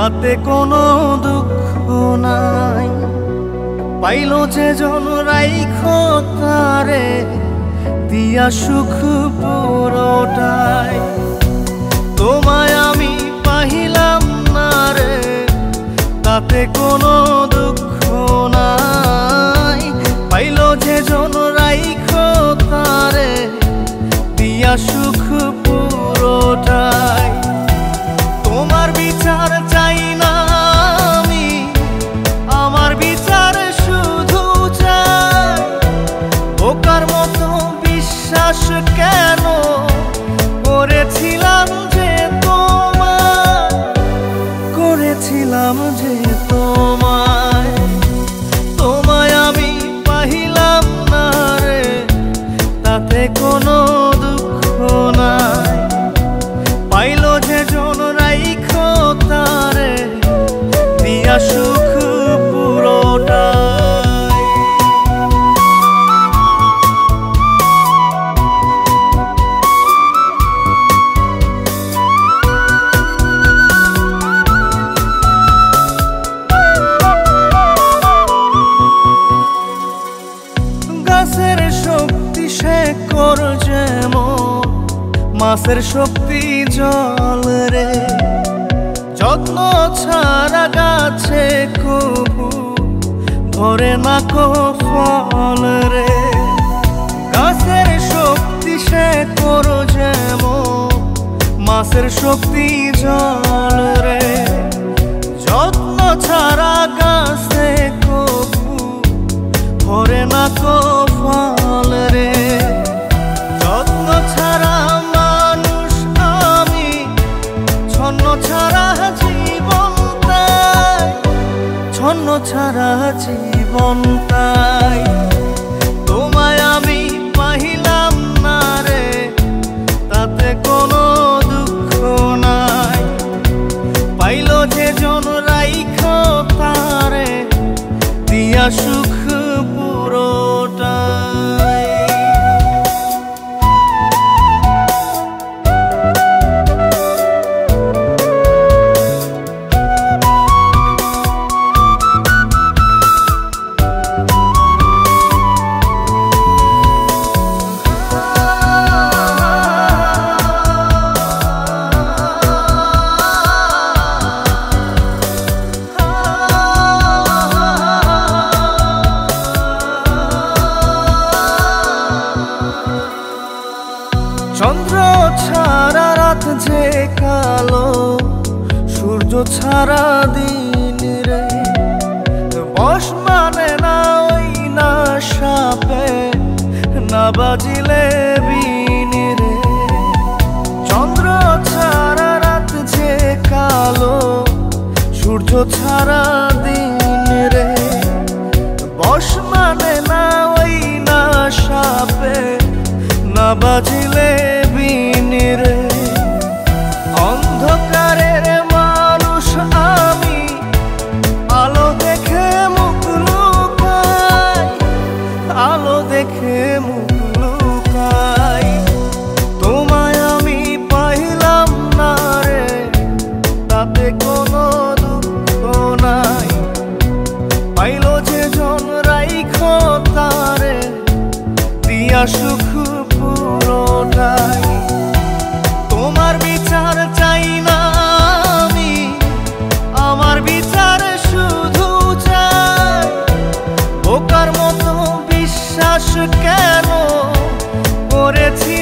তাতে কোনো দুঃখ নাই। পাইল যে জন রাইখো তারে দিয়া সুখ পুরোটাই। তোমায় আমি পাইলাম না রে তাতে কোনো দুঃখ নাই। পাইল যে জন রাইখো তারে দিয়া সুখ পুরোটাই। তোমার বিচার চাই না আমি, আমার বিচার শুধু চাই। বোকার মতো বিশ্বাস কেন করেছিলাম যে তোমায়, করেছিলাম যে তোমায়। তোমায় আমি পাইলাম না রে তাতে কোনো দুঃখ নাই। পাইল যে জন রাইখো তারে দিয়া সুখ পুরোটাই। গাছের শক্তি শেকড় যেমন, মাছের শক্তি জল রে। যত্ন ছাড়া গাছে কবু ধরে না কো ফল রে। গাছের শক্তি শেকড় যেমন, মাছের শক্তি জল রে। যত্ন ছাড়া গাছে কবু ধরে না কো ফল রে। যত্ন ছাড়া মানুষ আমি, ছন্ন ছাড়া জীবন তাই, ছন্ন ছাড়া জীবন তাই। তোমায় আমি পাইলাম না রে তাতে কোনো দুঃখ নাই। পাইল যে জন রাইখো তারে দিয়া সুখ পুরোটাই। চন্দ্র ছাড়া রাত যে কালো, সূর্য ছাড়া দিন রে। বশ মানে না ওই না সাপে, না বাজিলে বিন রে। চন্দ্র ছাড়া রাত যে কালো, সূর্য ছাড়া দিন রে। বশ মানে না ওই না সাপে, না বাজিলে বিন রে। অন্ধকারের মানুষ আমি, আলো দেখে মুখ লুকাই, আলো দেখে মুখ লুকাই। তোমায় আমি পাইলাম না রে তাতে কোনো দুঃখ নাই। পাইল যে জন রাইখো তারে দিয়া সুখ পুরোটাই। তোমার বিচার চাই না আমি, আমার বিচার শুধু চাই। বোকার মতো বিশ্বাস কেন করেছি